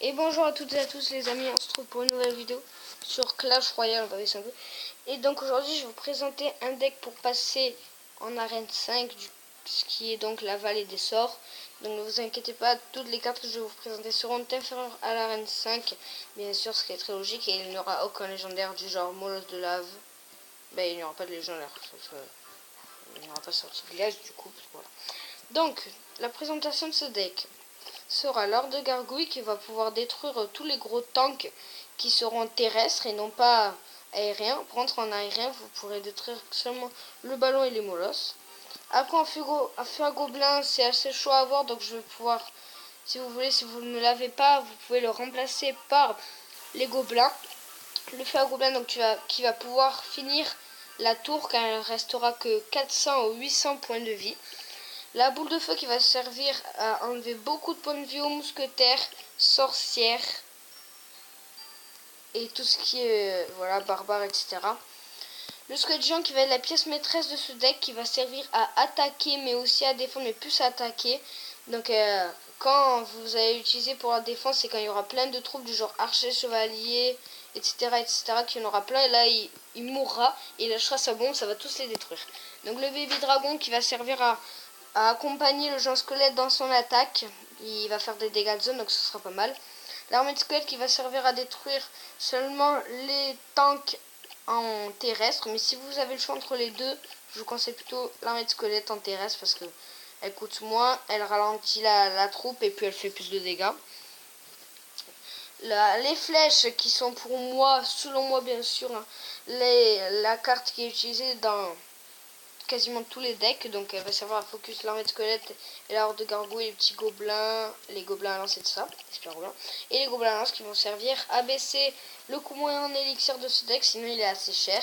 Et bonjour à toutes et à tous les amis, on se retrouve pour une nouvelle vidéo sur Clash Royale, on va baisser un peu. Et donc aujourd'hui je vais vous présenter un deck pour passer en arène 5, ce qui est donc la vallée des sorts. Donc ne vous inquiétez pas, toutes les cartes que je vais vous présenter seront inférieures à l'arène 5, bien sûr, ce qui est très logique, et il n'y aura aucun légendaire du genre Molosse de lave. Ben il n'y aura pas de légendaire, il n'y aura pas sorti de glace du coup, voilà. Donc la présentation de ce deck sera l'or de gargouille qui va pouvoir détruire tous les gros tanks qui seront terrestres et non pas aériens. Pour entrer en aérien, vous pourrez détruire seulement le ballon et les molosses. Après, un feu à gobelin, c'est assez chaud à avoir, donc je vais pouvoir, si vous voulez, si vous ne l'avez pas, vous pouvez le remplacer par les gobelins. Le feu à gobelin donc, qui va pouvoir finir la tour car il ne restera que 400 ou 800 points de vie. La boule de feu qui va servir à enlever beaucoup de points de vie aux mousquetaires, sorcières et tout ce qui est voilà, barbare, etc. Le squelette géant qui va être la pièce maîtresse de ce deck qui va servir à attaquer mais aussi à défendre, mais plus à attaquer. Donc quand vous allez l'utiliser pour la défense, c'est quand il y aura plein de troupes du genre archer, chevalier, etc. qu'il y en aura plein, et là il mourra, et il lâchera sa bombe, ça va tous les détruire. Donc le baby dragon qui va servir à accompagner le géant squelette dans son attaque. Il va faire des dégâts de zone, donc ce sera pas mal. L'armée de squelette qui va servir à détruire seulement les tanks en terrestre. Mais si vous avez le choix entre les deux, je vous conseille plutôt l'armée de squelette en terrestre parce que elle coûte moins, elle ralentit la troupe et puis elle fait plus de dégâts. Les flèches qui sont pour moi, selon moi bien sûr, hein, la carte qui est utilisée dans quasiment tous les decks, donc elle va servir à focus l'armée de squelette et la horde de gargouilles, les petits gobelins, les gobelins à lance et tout ça, et les gobelins à lance qui vont servir à baisser le coût moyen en élixir de ce deck, sinon il est assez cher,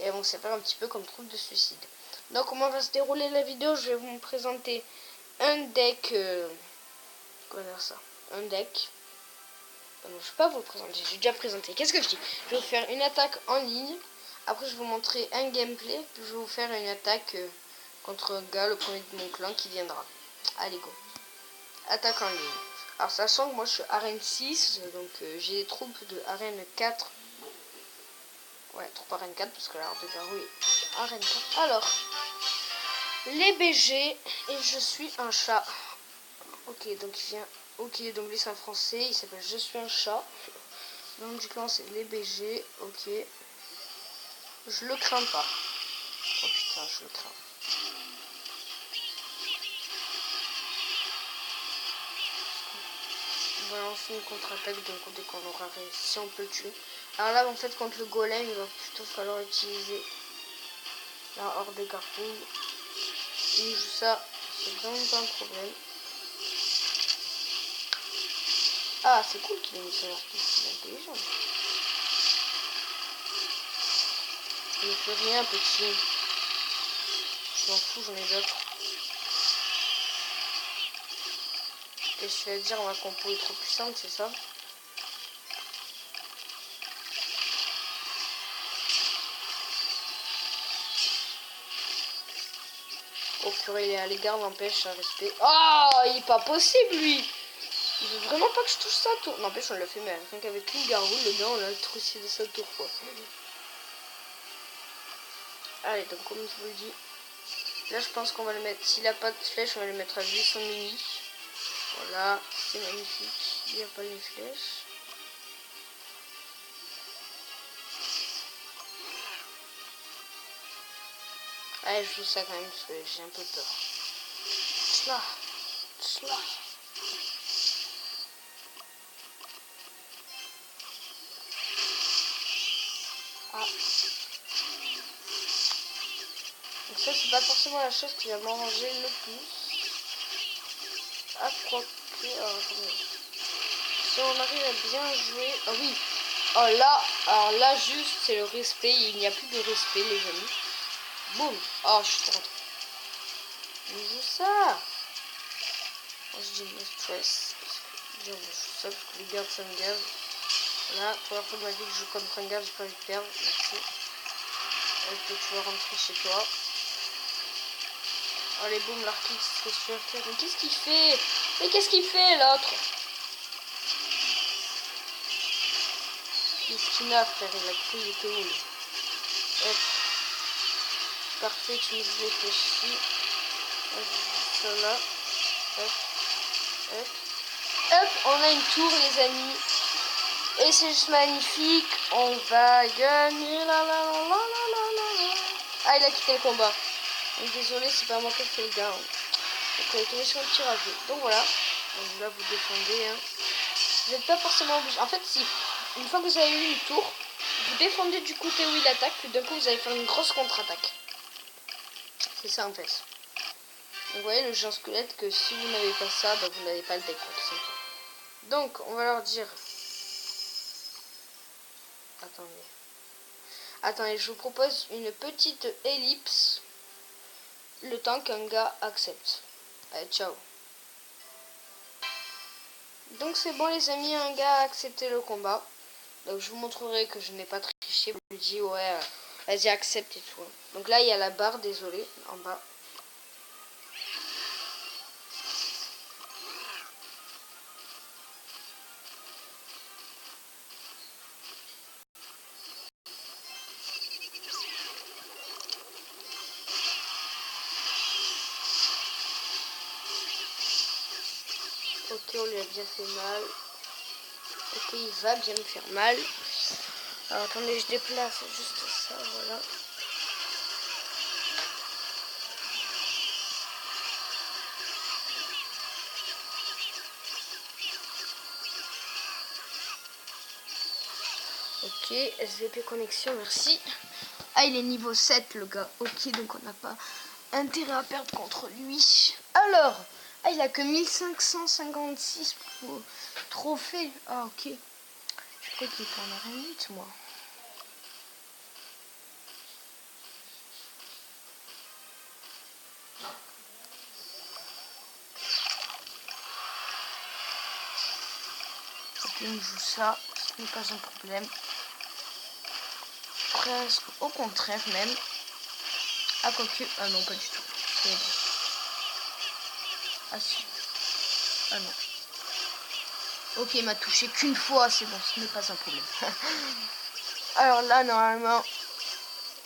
et elles vont servir un petit peu comme troupe de suicide. Donc comment va se dérouler la vidéo, je vais vous présenter un deck, comment dire ça, un deck, non, je ne vais pas vous le présenter, j'ai déjà présenté, qu'est-ce que je dis, je vais vous faire une attaque en ligne. Après, je vais vous montrer un gameplay. Puis je vais vous faire une attaque contre un gars, le premier de mon clan, qui viendra. Allez, go. Attaque en ligne. Alors, sachant que moi, je suis arène 6. Donc, j'ai des troupes de arène 4. Ouais, troupes arène 4. Parce que la horde de garou est arène 4. Alors, les BG. Et je suis un chat. Ok, donc il vient. Ok, donc lui, c'est un français. Il s'appelle Je suis un chat. Le nom du clan, c'est les BG. Ok. Je le crains pas. Oh putain, je le crains. On va lancer une contre-attaque donc dès qu'on aura réussi, si on peut le tuer. Alors là, en fait, contre le golem, il va plutôt falloir utiliser la horde des gargouilles. Il joue ça, c'est vraiment pas un problème. Ah, c'est cool qu'il ait mis son artiste, c'est intelligent. Il ne fait rien, petit. Je m'en fous, j'en ai d'autres. Qu'est-ce que je vais dire, ma compo est trop puissante, c'est ça? Oh purée, il est à l'égard, n'empêche, un respect. Oh, il est pas possible, lui! Il veut vraiment pas que je touche sa tour. N'empêche, on l'a fait, mais rien qu'avec une gargouille, le gars, on l'a trucidé de sa tour, quoi. Allez, donc comme je vous le dis, là je pense qu'on va le mettre, s'il n'a pas de flèche, on va le mettre à 800 mini. Voilà, c'est magnifique, il n'y a pas les flèches. Allez, je joue ça quand même parce que j'ai un peu peur. Tchla, tchla. Ah. Donc ça, c'est pas forcément la chose qui va m'arranger le plus. Ah, quoi que... attendez. Si on arrive à bien jouer... Ah oui. Oh là, alors là, juste, c'est le respect. Il n'y a plus de respect, les amis. Boum. Oh, je suis rentré. On joue ça. Moi, je dis no stress. Parce que, je joue ça parce que les gardes, ça me gave. Là, première fois de ma vie que je joue contre un gars, j'ai pas envie de perdre. Merci. Ok, tu vas rentrer chez toi. Allez, boum, l'artiste, qu'est-ce que tu vas faire? Mais qu'est-ce qu'il fait? Mais qu'est-ce qu'il fait, l'autre? Qu'est-ce qu'il a, frère? Il a cru, il était où, lui? Hop. Parfait, tu me réfléchis. Ça là. Hop. Hop. Hop, on a une tour, les amis. Et c'est juste magnifique. On va gagner. Ah, il a quitté le combat. Donc, désolé, c'est pas moi qui ai fait le gain. Donc, on est tombé sur le tir à vue. Donc, voilà. Donc, là, vous défendez. Hein. Vous n'êtes pas forcément obligé. En fait, si. Une fois que vous avez eu une tour, vous défendez du côté où il attaque. Puis d'un coup, vous allez faire une grosse contre-attaque. C'est ça, en fait. Donc, vous voyez le genre squelette que si vous n'avez pas ça, bah, vous n'avez pas le deck. Donc, on va leur dire. Attendez, je vous propose une petite ellipse. Le temps qu'un gars accepte. Allez, ciao. Donc c'est bon les amis, un gars a accepté le combat. Donc je vous montrerai que je n'ai pas triché. Je lui dis ouais, vas-y accepte et tout. Donc là il y a la barre, désolé, en bas. Ok, on lui a bien fait mal. Ok, il va bien me faire mal. Alors attendez, je déplace juste ça, voilà. Ok, SVP connexion, merci. Ah, il est niveau 7 le gars. Ok, donc on n'a pas intérêt à perdre contre lui. Alors, ah, il a que 1556 trophées. Ah, ok. Je crois qu'il était en arène 8, moi. Ok, on joue ça. Ce n'est pas un problème. Presque au contraire, même. Ah, quoique. Ah, non, pas du tout. C'est bon. Ah, si. Ah, non. Ok, il m'a touché qu'une fois. C'est bon, ce n'est pas un problème. Alors là, normalement,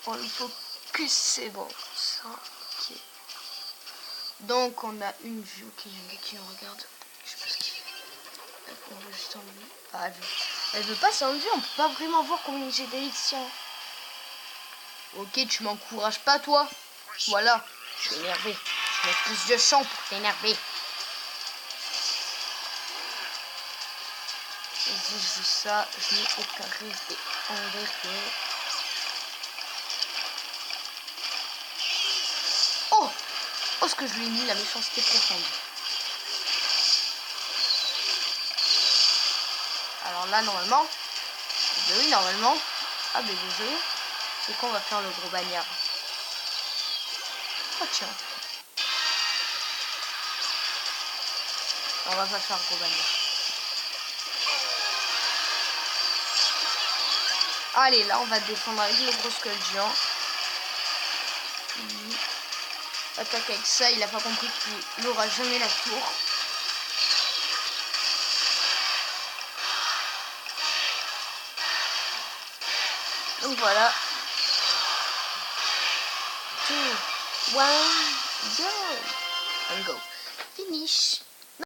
on le focus, c'est bon. Ça, ok. Donc, on a une vue. Ok, il y a un gars qui nous regarde. Je sais pas ce qu'il fait. On va juste en vue. Ah, elle veut pas s'en vue. On peut pas vraiment voir combien j'ai d'élections. Ok, tu m'encourages pas, toi. Voilà. Je suis énervé. Je mets plus de champ pour t'énerver. Vas-y, je joue ça. Je mets au carré et envers. Oh! Oh, ce que je lui ai mis, la méchanceté profonde. Alors là, normalement. Ben oui, normalement. Ah, ben désolé. C'est qu'on va faire le gros bagnard. Oh, tiens. On va pas faire le gros bagnard. Allez, là, on va défendre avec le gros skull géant. Attaque avec ça, il a pas compris qu'il n'aura jamais la tour. Donc voilà. 2, 1, go. And go. Finish.